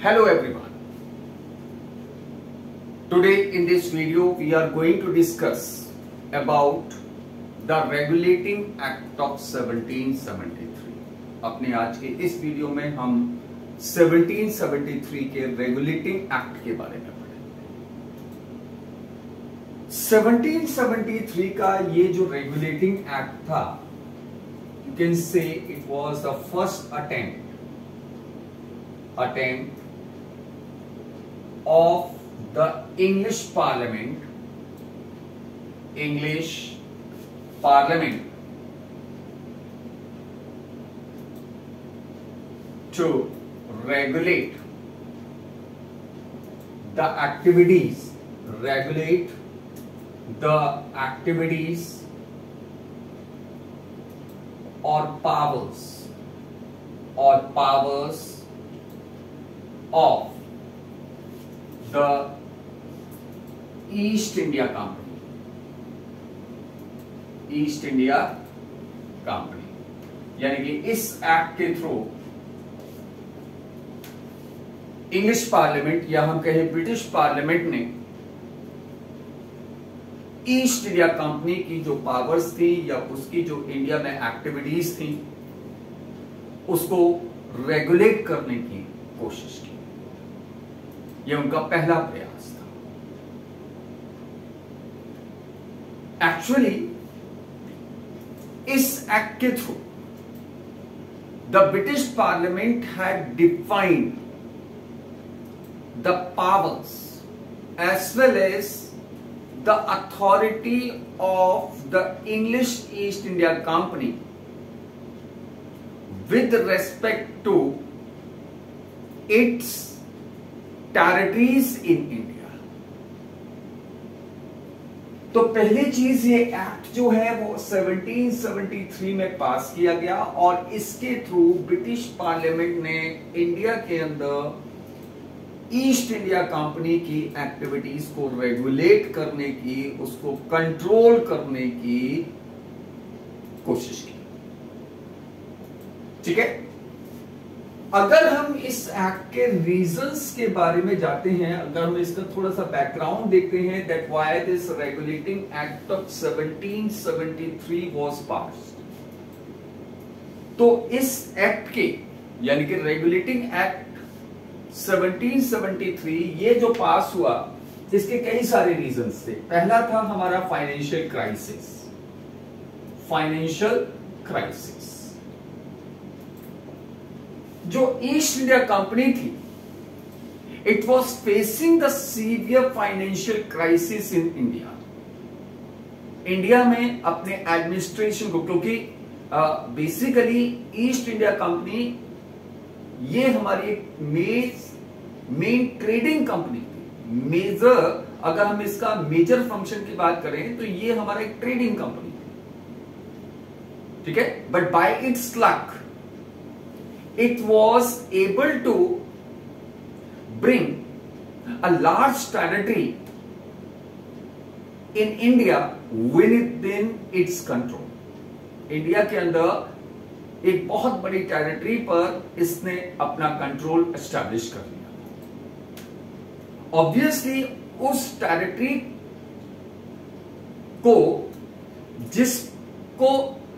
Hello everyone. Today in this video we are going to discuss about the Regulating Act of 1773. अपने आज के इस video में हम 1773 के रेगुलेटिंग एक्ट के बारे में पढ़ेंगे। 1773 का ये जो रेगुलेटिंग एक्ट था, you can say it was the first attempt of the English Parliament to regulate the activities or powers of the East India Company, यानी कि इस एक्ट के थ्रू इंग्लिश पार्लियामेंट या हम कहें ब्रिटिश पार्लियामेंट ने east India company की जो पावर्स थी या उसकी जो इंडिया में एक्टिविटीज थी उसको रेगुलेट करने की कोशिश की। यह उनका पहला प्रयास था। एक्चुअली इस एक्ट के through the British Parliament had defined the powers as well as the authority of the English East India Company with respect to its territories in India। तो पहली चीज ये एक्ट जो है वो 1773 में पास किया गया और इसके थ्रू ब्रिटिश पार्लियामेंट ने इंडिया के अंदर ईस्ट इंडिया कंपनी की एक्टिविटीज को रेगुलेट करने की, उसको कंट्रोल करने की कोशिश की। ठीक है, अगर हम इस एक्ट के रीजंस के बारे में जाते हैं, अगर हम इसका थोड़ा सा बैकग्राउंड देखते हैं, that why this regulating act of 1773 was passed, तो इस एक्ट के यानी कि रेगुलेटिंग एक्ट 1773 ये जो पास हुआ, इसके कई सारे रीजंस थे। पहला था हमारा फाइनेंशियल क्राइसिस। जो ईस्ट इंडिया कंपनी थी, it was facing the severe financial crisis in India. India में अपने एडमिनिस्ट्रेशन को, क्योंकि बेसिकली ईस्ट इंडिया कंपनी ये हमारी मेन ट्रेडिंग कंपनी थी। मेजर, अगर हम इसका मेजर फंक्शन की बात करें तो ये हमारा एक ट्रेडिंग कंपनी थी। ठीक है, but by its luck it was able to bring a large territory in India within its control. India के अंदर एक बहुत बड़ी टेरिटरी पर इसने अपना कंट्रोल एस्टैब्लिश कर लिया। ऑब्वियसली उस टेरिटरी को जिसको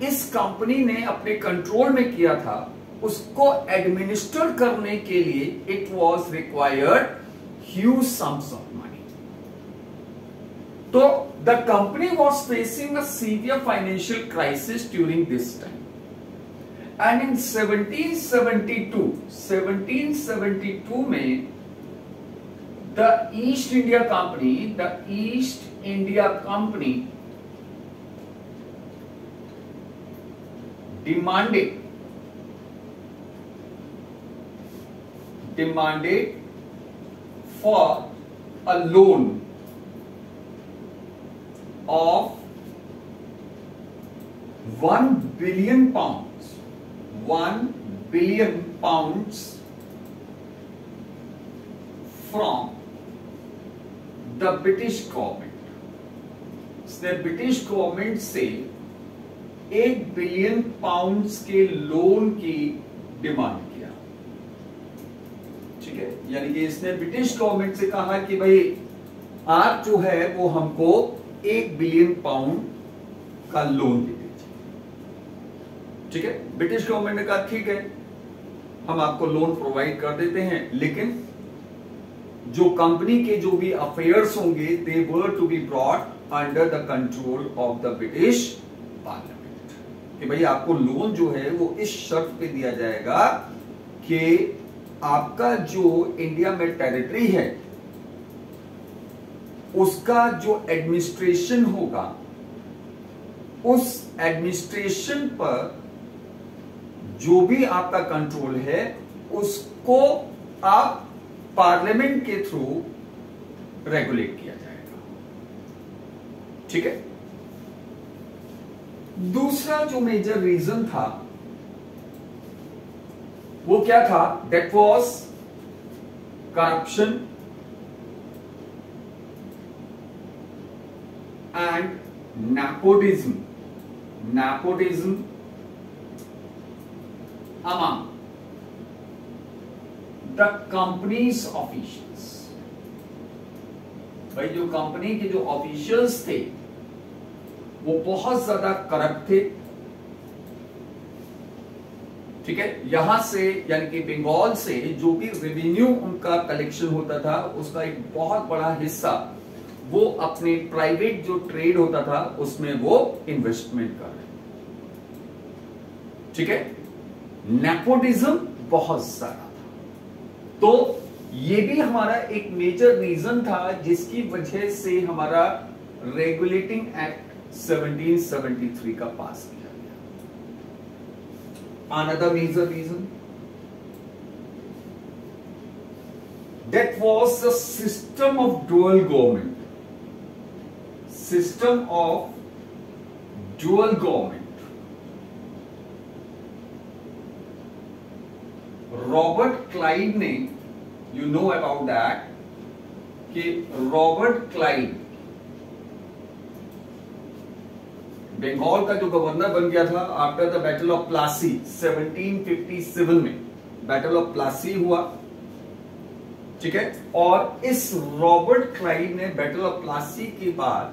इस कंपनी ने अपने कंट्रोल में किया था, उसको एडमिनिस्टर करने के लिए it was required huge sums of money. तो the company was facing a severe financial crisis during this time. And in 1772 में the East India Company demanded for a loan of 1 billion pounds from the British government। इसने British government से 1 billion pounds के loan की demand किया। ठीक है, यानी कि इसने ब्रिटिश गवर्नमेंट से कहा कि भाई आप जो है वो हमको 1 बिलियन पाउंड का लोन दे दीजिए। ठीक है, ब्रिटिश गवर्नमेंट ने कहा ठीक है, हम आपको लोन प्रोवाइड कर देते हैं, लेकिन जो कंपनी के जो भी अफेयर्स होंगे they were to be brought under the control of the British parliament, कि भाई आपको लोन जो है वो इस शर्त पे दिया जाएगा कि आपका जो इंडिया में टेरिटरी है उसका जो एडमिनिस्ट्रेशन होगा, उस एडमिनिस्ट्रेशन पर जो भी आपका कंट्रोल है उसको आप पार्लियामेंट के थ्रू रेगुलेट किया जाएगा। ठीक है, दूसरा जो मेजर रीजन था वो क्या था? That was corruption and nepotism among the company's officials। भाई जो कंपनी के जो ऑफिशियल्स थे वो बहुत ज्यादा करप्ट थे। ठीक है, यहां से यानी कि बंगाल से जो भी रेवेन्यू उनका कलेक्शन होता था उसका एक बहुत बड़ा हिस्सा वो अपने प्राइवेट जो ट्रेड होता था उसमें वो इन्वेस्टमेंट कर रहे। ठीक है, नेपोटिज्म बहुत ज्यादा था, तो ये भी हमारा एक मेजर रीजन था जिसकी वजह से हमारा रेगुलेटिंग एक्ट 1773 का पास किया गया। Another major reason that was the system of dual government, system of dual government. Robert Clive ने, यू नो अबाउट दैट, कि रॉबर्ट क्लाइव बंगाल का जो गवर्नर बन गया था after the battle of Plassey 1757 में बैटल ऑफ प्लासी हुआ। ठीक है, और इस रॉबर्ट क्लाइव ने बैटल ऑफ प्लासी के बाद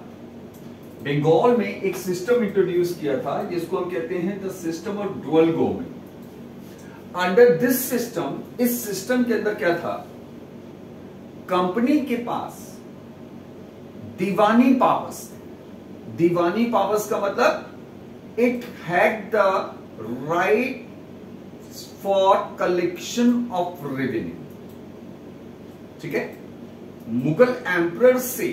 बंगाल में एक सिस्टम इंट्रोड्यूस किया था जिसको हम कहते हैं the system of dual government. Under this system, इस सिस्टम के अंदर क्या था? कंपनी के पास दीवानी पावर्स थे। दीवानी पावर्स का मतलब it had the right for collection of revenue. ठीक है, मुगल एम्परर से,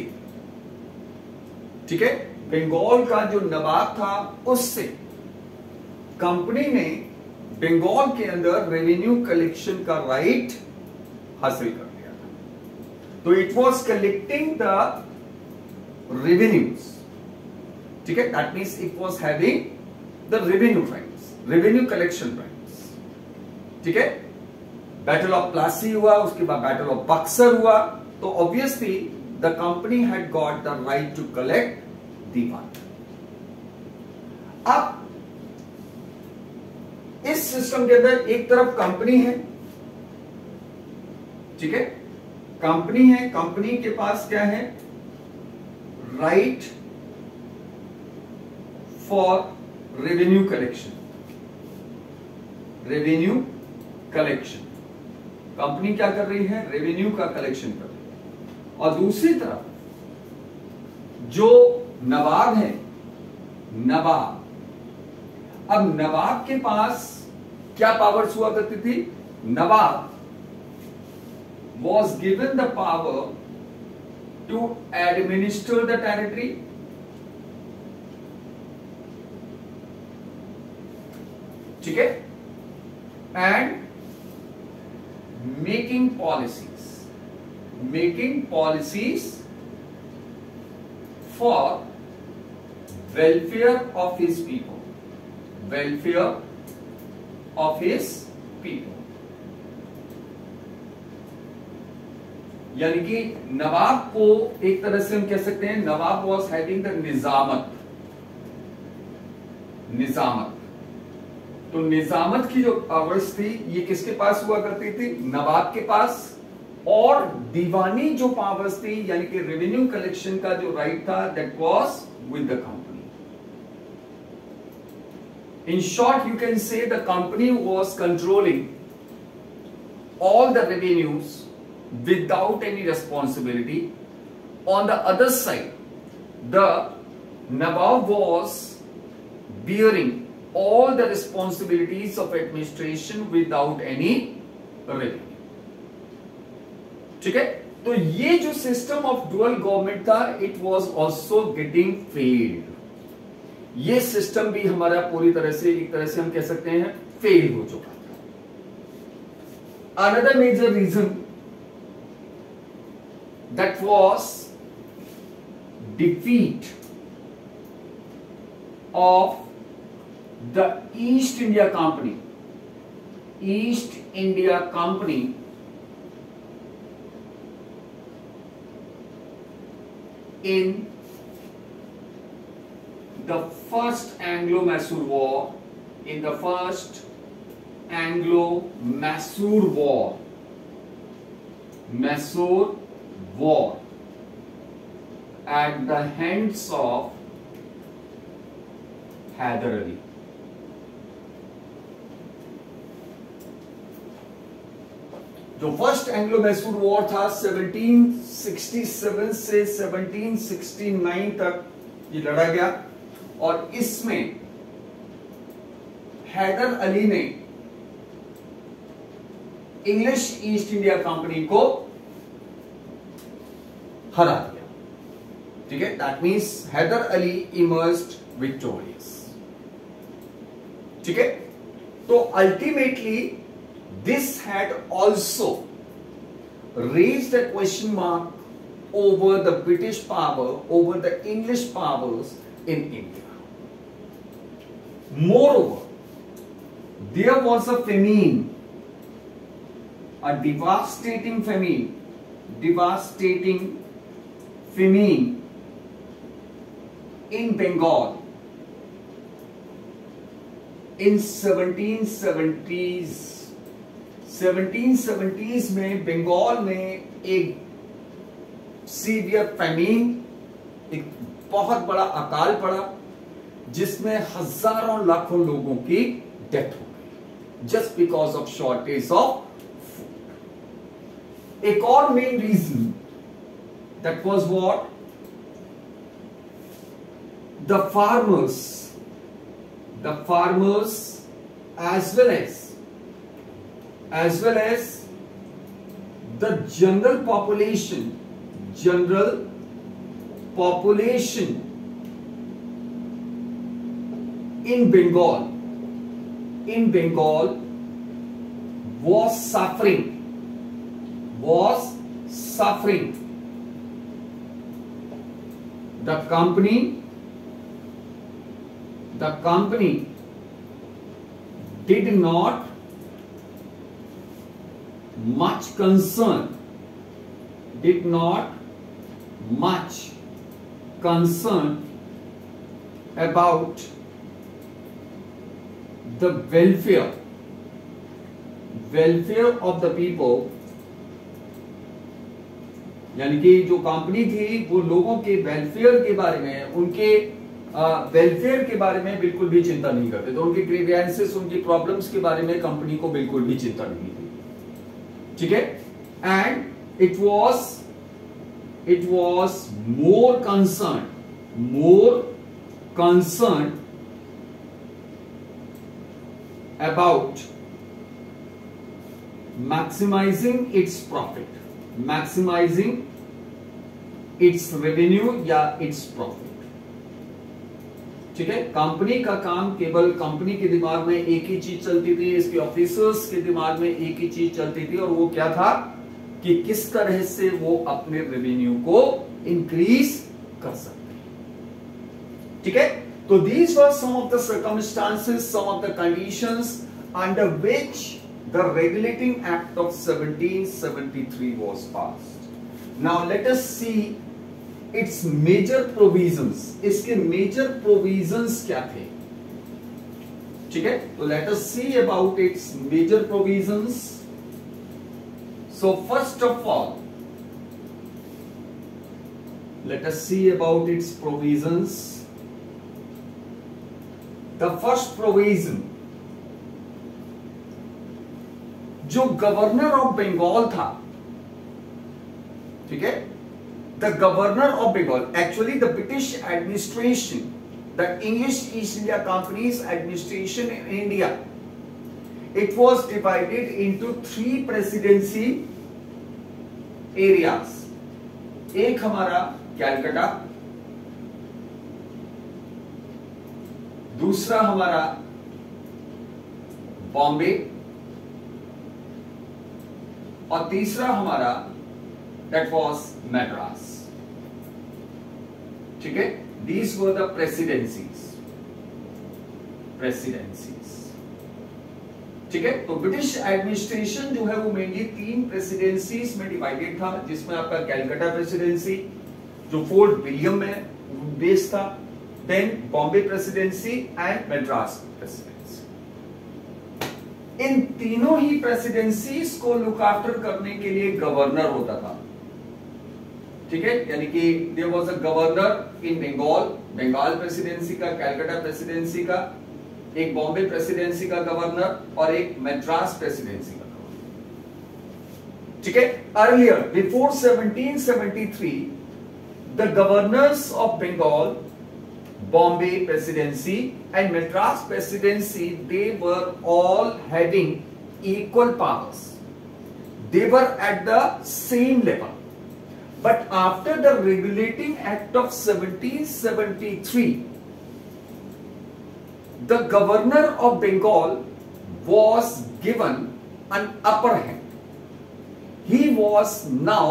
ठीक है, बंगाल का जो नवाब था उससे कंपनी ने बंगाल के अंदर रेवेन्यू कलेक्शन का राइट हासिल कर लिया था। तो it was collecting the revenues. ठीक है, that means it was having the revenue rights, revenue collection rights. ठीक है, बैटल ऑफ प्लासी हुआ, उसके बाद बैटल ऑफ बक्सर हुआ, तो obviously the company had got the right to collect diwan. अब इस सिस्टम के अंदर एक तरफ कंपनी है। ठीक है, कंपनी है, कंपनी के पास क्या है? Right for revenue collection, revenue collection. Company क्या कर रही है? रेवेन्यू का कलेक्शन कर रही है। और दूसरी तरफ जो नवाब है, नवाब, अब नवाब के पास क्या पावर्स हुआ करती थी? नवाब was given the power to administer the territory, ठीक है, and making policies for welfare of his people, welfare of his people। यानी कि नवाब को एक तरह से हम कह सकते हैं नवाब वॉज हैविंग द निजामत। तो निजामत की जो पावर्स थी ये किसके पास हुआ करती थी? नवाब के पास। और दीवानी जो पावर्स थी यानी कि रेवेन्यू कलेक्शन का जो राइट था that was with the company. In short, you can say the company was controlling all the revenues without any responsibility. On the other side, the Nawab was bearing all the responsibilities of administration without any revenue. ठीक है? तो ये जो system of dual government था, it was also getting failed. ये system भी हमारा पूरी तरह से, एक तरह से हम कह सकते हैं, फेल हो चुका था. Another major reason that was defeat of the East India Company. East India Company in the first Anglo-Mysore War. In the first Anglo-Mysore War, Mysore War, at the hands of Hyder Ali. जो first Anglo Mysore war था 1767 से 1769 तक ये लड़ा गया और इसमें हैदर अली ने इंग्लिश ईस्ट इंडिया कंपनी को हरा दिया. ठीक है, that means Hyder Ali emerged victorious. ठीक है, तो ultimately this had also raised a question mark over the British power, over the English powers in India. Moreover, there was a famine, a devastating famine in Bengal in 1770s. 1770s में बंगाल में एक severe फैमीन, एक बहुत बड़ा अकाल पड़ा जिसमें हजारों लाखों लोगों की डेथ हो गई just because of shortage of food. एक और main reason that was what, the farmers as well as the general population in Bengal was suffering. The company did not much concern about the welfare of the people. यानी कि जो company थी वो लोगों के welfare के बारे में, उनके वेलफेयर के बारे में बिल्कुल भी चिंता नहीं करते. तो उनके ग्रीवेंसेस, उनकी प्रॉब्लम्स के बारे में कंपनी को बिल्कुल भी चिंता नहीं थी. ठीक है, and it was more concern about maximising its profit, maximising its revenue या इट्स प्रॉफिट. ठीक है, कंपनी का काम केवल कंपनी के दिमाग में एक ही चीज चलती थी, इसके ऑफिसर्स के दिमाग में एक ही चीज चलती थी और वो क्या था कि किस तरह से वो अपने रेवेन्यू को इंक्रीज कर सकते हैं. ठीक है, तो these were some of the circumstances, some of the conditions under which the regulating act of 1773 was passed. Now let us see its major provisions. इसके मेजर प्रोविजंस क्या थे? ठीक है, तो let us see about its major provisions. So first of all, let us see about its provisions. The first provision, जो governor of Bengal था, ठीक है, the governor of Bengal, actually the British administration, the English East India company's administration in India, it was divided into 3 presidency areas. एक हमारा कैलकाटा, दूसरा हमारा बॉम्बे और तीसरा हमारा that was मद्रास, ठीक है. These were the presidencies, ठीक है. तो ब्रिटिश एडमिनिस्ट्रेशन जो है वो मेनली 3 प्रेसिडेंसीज में डिवाइडेड था, जिसमें आपका कैलकाटा प्रेसिडेंसी जो फोर्ट विलियम में बेस्ड था, then Bombay presidency and Madras presidency. इन तीनों ही प्रेसिडेंसीज को लुक आफ्टर करने के लिए गवर्नर होता था, ठीक है. यानी कि there was a governor in Bengal, Bengal presidency का, कैलकाटा प्रेसिडेंसी का, एक बॉम्बे प्रेसिडेंसी का गवर्नर और एक मद्रास प्रेसिडेंसी का गवर्नर, ठीक है. Earlier before 1773 the governors of Bengal, Bombay presidency and Madras presidency, they were all having equal powers, they were at the same level. But after the regulating act of 1773, the governor of Bengal was given an upper hand. He was now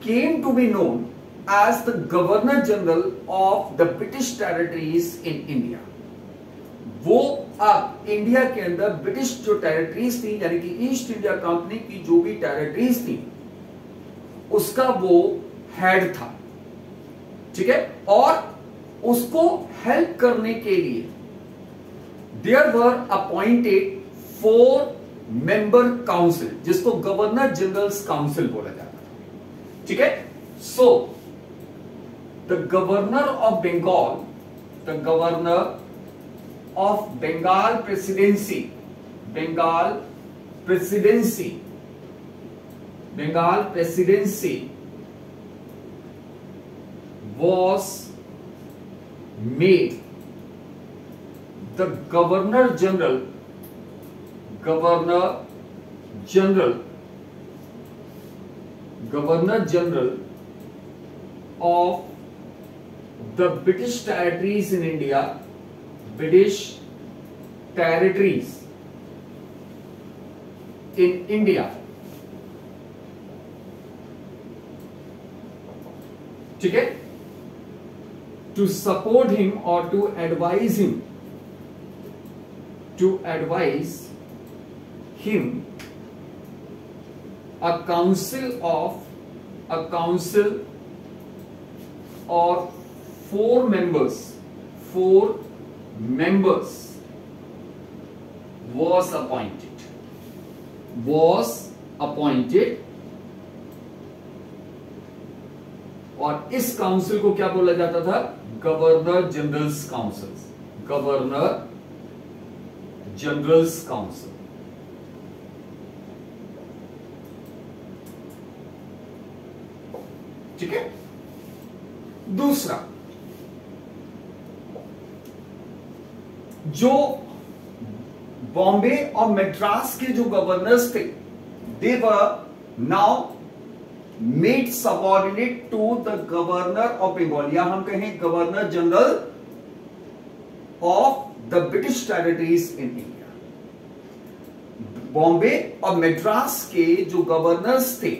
came to be known as the Governor General of the British Territories in India. वो अब India के अंदर British जो territories थी, यानी कि east India company की जो भी टेरिटरीज थी, उसका वो हेड था, ठीक है. और उसको हेल्प करने के लिए there were appointed 4 member council, जिसको गवर्नर जनरल्स काउंसिल बोला जाता था, ठीक है. So the governor of Bengal, the governor of Bengal presidency, Bengal presidency was made the governor general of the British territories in India, British territories in India, ठीक है. To support him or to advise him, a council or 4 members was appointed, और इस council को क्या बोला जाता था? Governor general's council, governor general's council, ठीक है. दूसरा, जो बॉम्बे और मद्रास के जो गवर्नर्स थे, they were now made subordinate to the governor of Bengal, या हम कहें governor general of the British territories in India. Bombay और मद्रास के जो गवर्नर्स थे,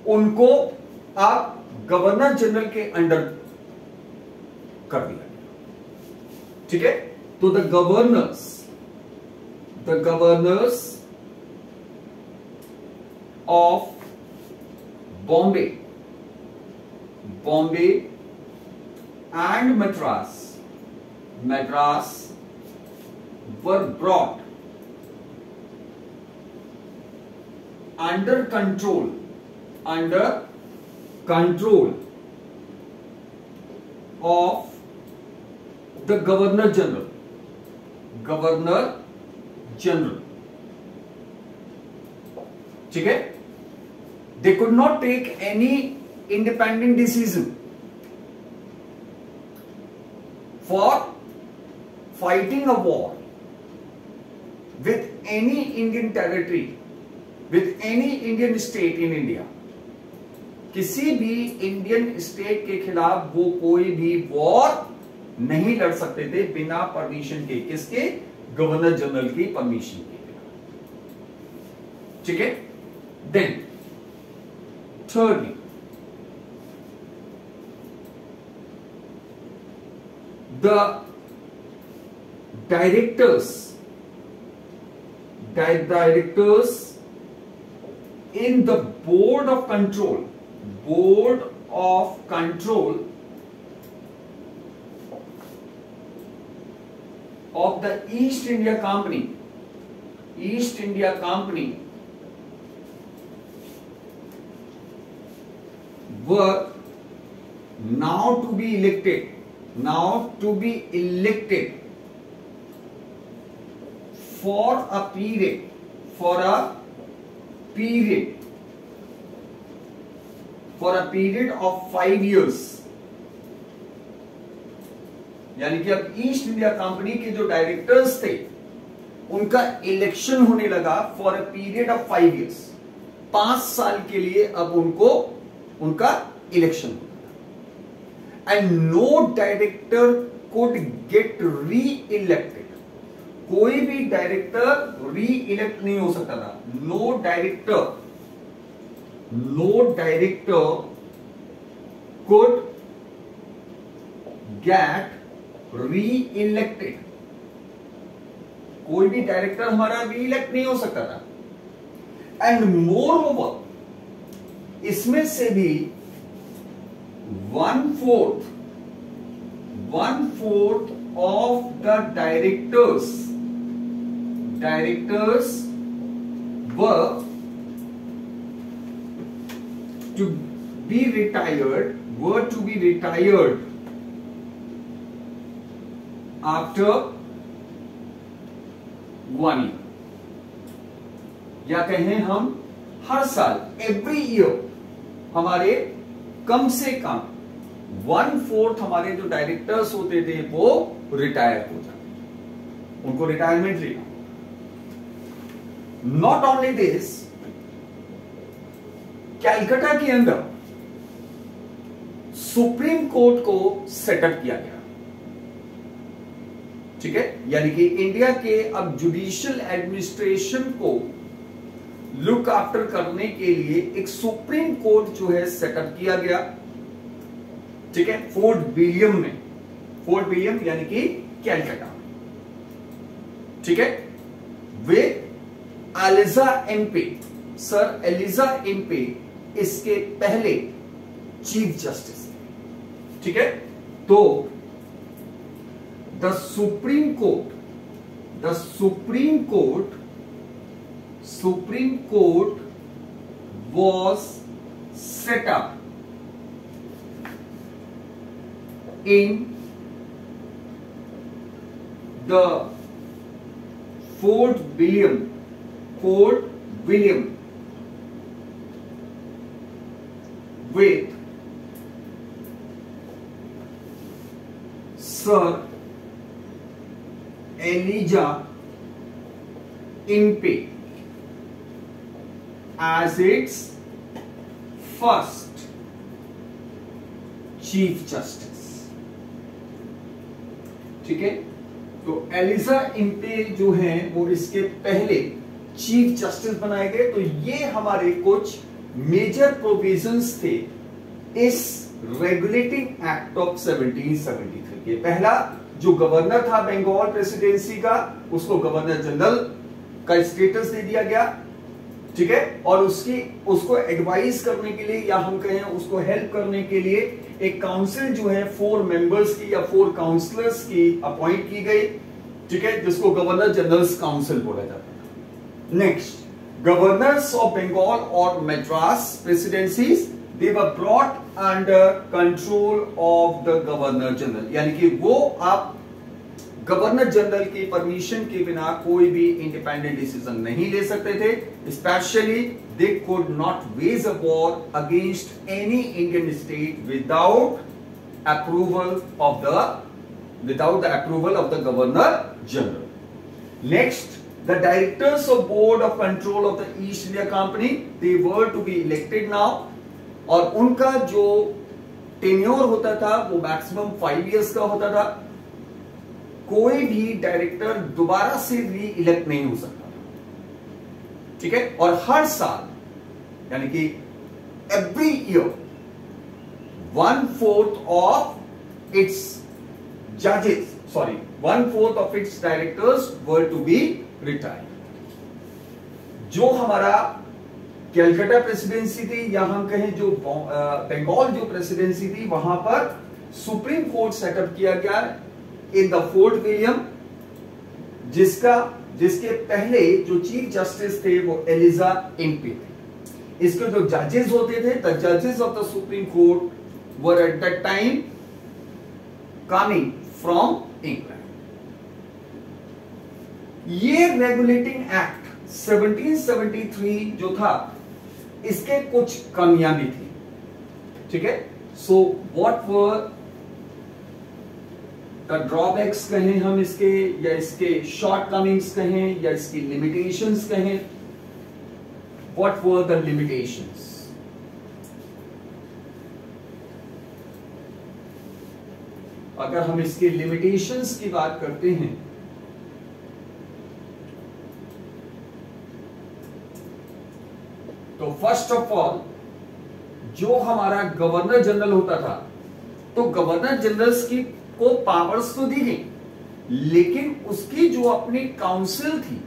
उनको आप गवर्नर जनरल के अंडर कर दिया, ठीक है. तो the governors of Bombay and Madras were brought under control of the governor general, ठीक है। They could not take any independent decision for fighting a war with any Indian territory, with any Indian state in India। किसी भी Indian state के खिलाफ वो कोई भी war नहीं लड़ सकते थे बिना परमिशन के, किसके? गवर्नर जनरल की परमिशन के, ठीक है। Then thirdly, the directors in the board of control of the East India Company were now to be elected for a period of 5 years। यानी कि अब ईस्ट इंडिया कंपनी के जो डायरेक्टर्स थे उनका इलेक्शन होने लगा for a period of 5 years। 5 साल के लिए अब उनका इलेक्शन होगा। And no director could get re elected, कोई भी डायरेक्टर री इलेक्ट नहीं हो सकता था। No director could get re elected, कोई भी डायरेक्टर हमारा री इलेक्ट नहीं हो सकता था। एंड मोर ओवर, इसमें से भी 1/4 of the directors were to be retired after 1 year, या कहें हम हर साल एवरी ईयर हमारे कम से कम 1/4 हमारे जो डायरेक्टर्स होते थे वो रिटायर हो जाते, उनको रिटायरमेंट लेना। नॉट ओनली दिस, कैलकाटा के अंदर सुप्रीम कोर्ट को सेटअप किया गया, ठीक है। यानी कि इंडिया के अब जुडिशियल एडमिनिस्ट्रेशन को लुक आफ्टर करने के लिए एक सुप्रीम कोर्ट जो है सेटअप किया गया, ठीक है। फोर्ट विलियम यानी कि कैलकाटा, ठीक है। वे सर एलिजा एम्पे इसके पहले चीफ जस्टिस, ठीक है। तो the supreme court was set up in the Fort William with Sir Elijah Impey as its first chief justice, ठीक है। तो एलिजा इम्पे जो हैं वो इसके पहले चीफ जस्टिस बनाए गए। तो ये हमारे कुछ मेजर प्रोविजंस थे इस रेगुलेटिंग एक्ट ऑफ 1773 के। पहला जो गवर्नर था बंगाल प्रेसिडेंसी का, उसको गवर्नर जनरल का स्टेटस दे दिया गया, ठीक है। और उसको एडवाइस करने के लिए या हम कहें उसको हेल्प करने के लिए एक काउंसिल जो है 4 मेंबर्स की या 4 काउंसलर्स की अपॉइंट की गई, ठीक है, जिसको गवर्नर जनरल्स काउंसिल बोला जाता है। Next, governors of Bengal or Madras presidencies, they were brought under control of the Governor General. यानी कि वो आप गवर्नर जनरल की परमिशन के बिना कोई भी इंडिपेंडेंट डिसीजन नहीं ले सकते थे. Specially they could not wage a war against any Indian state without approval of the governor general. Next, the directors of board of control of the East India Company, they were to be elected now, और उनका जो tenure होता था वो maximum 5 years का होता था. कोई भी डायरेक्टर दोबारा से री इलेक्ट नहीं हो सकता था. ठीक है. और हर साल यानी कि एवरी ईयर 1/4 ऑफ इट्स जजेस, 1/4 of its directors were to be retire. जो हमारा कैलकाटा प्रेसिडेंसी थी या हम कहें जो बंगाल जो प्रेसिडेंसी थी, वहां पर सुप्रीम कोर्ट सेटअप किया गया इन द फोर्ट विलियम, जिसके पहले जो चीफ जस्टिस थे वो एलिजा इम्पी थे. इसके जो जजेस होते थे, द जजेस of the supreme court were at that time coming from England. ये रेगुलेटिंग एक्ट 1773 जो था, इसके कुछ कमियां भी थी. ठीक है. So what were the drawbacks कहें हम इसके, या इसके शॉर्ट कमिंग्स कहें, या इसकी लिमिटेशंस कहें. What were the limitations? अगर हम इसके लिमिटेशंस की बात करते हैं तो फर्स्ट ऑफ ऑल जो हमारा गवर्नर जनरल होता था, तो गवर्नर जनरल्स की को पावर्स तो दी गई, लेकिन उसकी जो अपनी काउंसिल थी,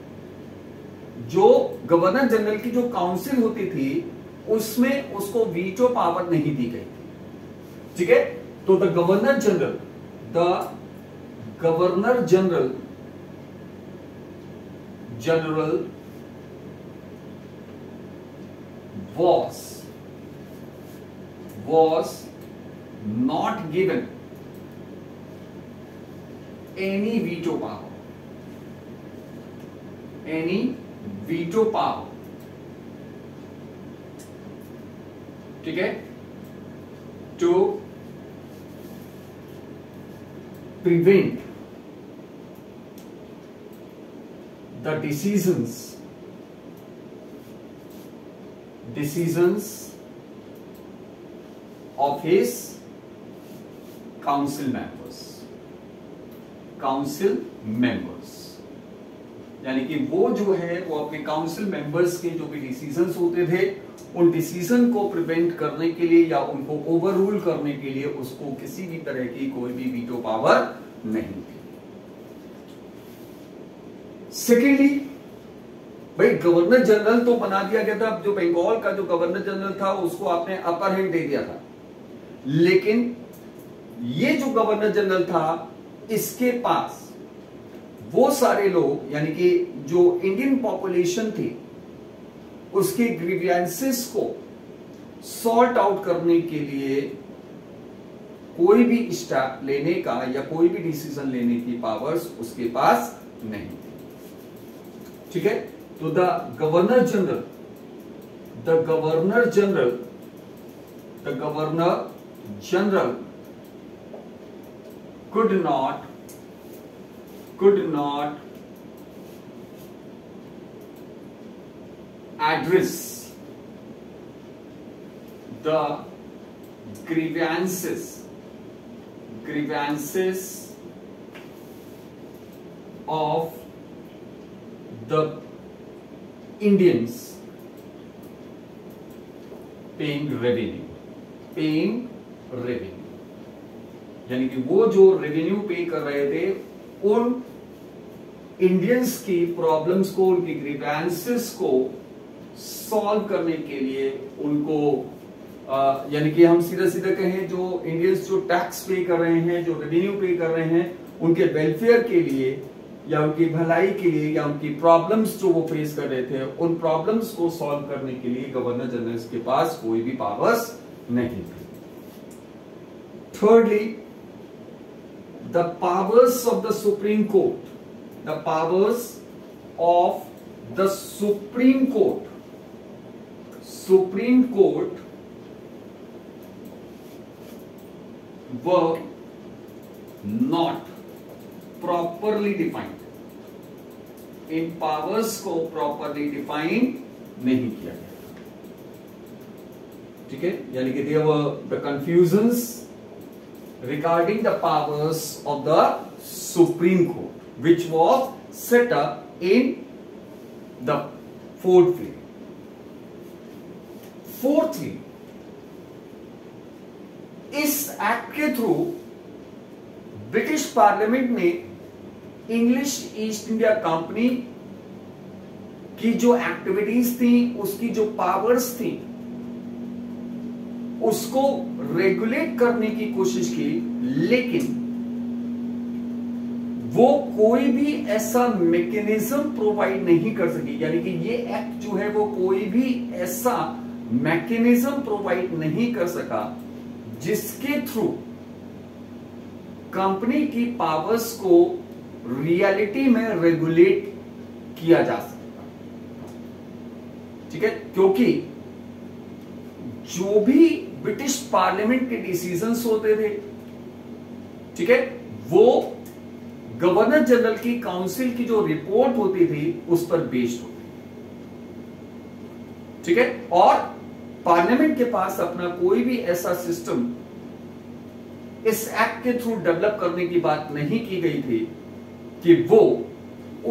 जो गवर्नर जनरल की जो काउंसिल होती थी, उसमें उसको वीटो पावर नहीं दी गई थी. ठीक है. तो the governor general was not given any veto power. ठीक है. to prevent the decisions of his council members. यानी कि वो जो है वो अपने काउंसिल मेंबर्स के जो भी डिसीजंस होते थे, उन डिसीजन को प्रिवेंट करने के लिए या उनको ओवररूल करने के लिए उसको किसी भी तरह की कोई भी वीटो पावर नहीं थी. सेकेंडली, भाई गवर्नर जनरल तो बना दिया गया था. जो बंगाल का जो गवर्नर जनरल था उसको आपने अपर हैंड दे दिया था, लेकिन ये जो गवर्नर जनरल था, इसके पास वो सारे लोग यानी कि जो इंडियन पॉपुलेशन थी उसके ग्रीवियंसेस को सॉर्ट आउट करने के लिए कोई भी स्टेप लेने का या कोई भी डिसीजन लेने की पावर्स उसके पास नहीं थी. ठीक है. तो the governor general could not address the grievances of the Indians paying revenue. यानी कि वो जो रेवेन्यू पे कर रहे थे, उन इंडियंस की प्रॉब्लम्स को, उनकी ग्रीवेंसेस को सॉल्व करने के लिए उनको यानी कि हम सीधा सीधा कहें जो इंडियंस जो टैक्स पे कर रहे हैं, जो रेवेन्यू पे कर रहे हैं, उनके वेलफेयर के लिए या उनकी भलाई के लिए या उनकी प्रॉब्लम्स जो वो फेस कर रहे थे उन प्रॉब्लम्स को सॉल्व करने के लिए गवर्नर जनरल के पास कोई भी पावर्स नहीं थी। Thirdly, the powers of the supreme court, the powers of the supreme court were not properly defined. इन पावर्स को प्रॉपरली डिफाइन नहीं किया गया। ठीक है, यानी कि there were the confusions regarding the powers of the supreme court which was set up in the fourthly. इस एक्ट के थ्रू ब्रिटिश पार्लियामेंट ने इंग्लिश ईस्ट इंडिया कंपनी की जो एक्टिविटीज थी, उसकी जो पावर्स थी, उसको रेगुलेट करने की कोशिश की, लेकिन वो कोई भी ऐसा मैकेनिज्म प्रोवाइड नहीं कर सकी। यानी कि ये एक्ट जो है वो कोई भी ऐसा मैकेनिज्म प्रोवाइड नहीं कर सका जिसके थ्रू कंपनी की पावर्स को रियलिटी में रेगुलेट किया जा सकता। ठीक है, क्योंकि जो भी ब्रिटिश पार्लियामेंट के डिसीजंस होते थे, ठीक है, वो गवर्नर जनरल की काउंसिल की जो रिपोर्ट होती थी उस पर बेस्ड होती। ठीक है, और पार्लियामेंट के पास अपना कोई भी ऐसा सिस्टम इस एक्ट के थ्रू डेवलप करने की बात नहीं की गई थी कि वो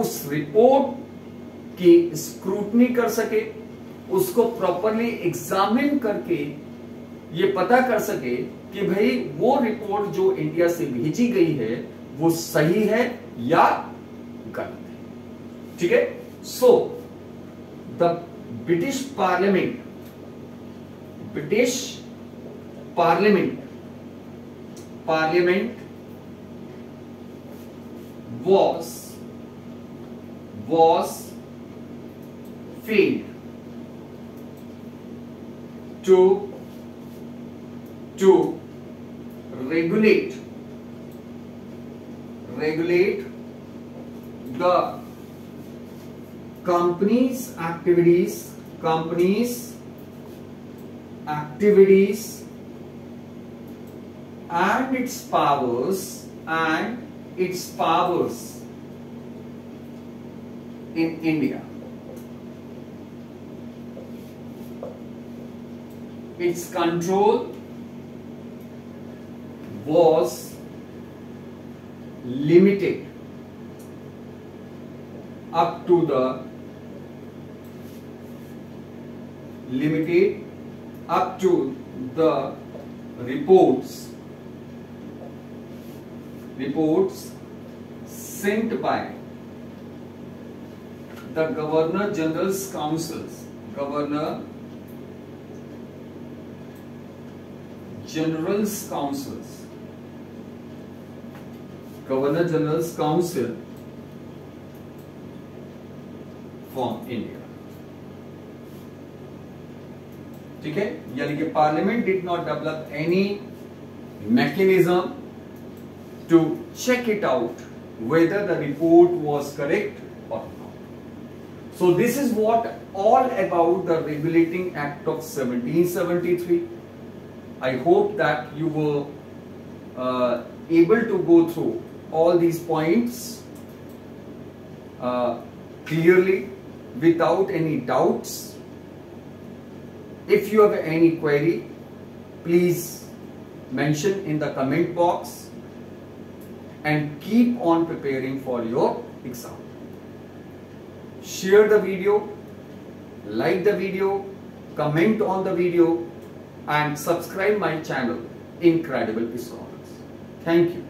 उस रिपोर्ट की स्क्रूटनी कर सके, उसको प्रॉपरली एग्जामिन करके ये पता कर सके कि भाई वो रिपोर्ट जो इंडिया से भेजी गई है वो सही है या गलत है। ठीक है, so the British parliament was failed to regulate the company's activities and its powers in India. Its control was limited up to the reports sent by the Governor General's Councils, Governor General's Council from India. ठीक है, यानी कि parliament did not develop any mechanism to check it out whether the report was correct or not. So this is what all about the Regulating Act of 1773. I hope that you were able to go through all these points clearly without any doubts. If you have any query, please mention in the comment box and keep on preparing for your exam. Share the video, like the video, comment on the video and subscribe my channel Incredible Astronomers. Thank you.